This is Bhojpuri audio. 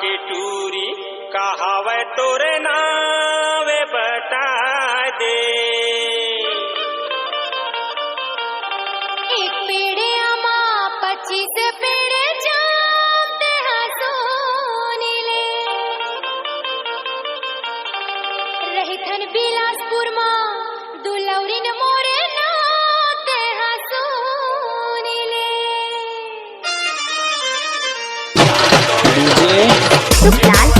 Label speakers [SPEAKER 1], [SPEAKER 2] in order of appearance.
[SPEAKER 1] के टूरी कहावे तोरे नावे बता दे।
[SPEAKER 2] एक पेड़े आमा 25 पेड़े जाम ते हसोनी ले रही थन बिलासपुर मां दुलौरीन मोरे नाते हसोनी ले
[SPEAKER 3] सुखलाल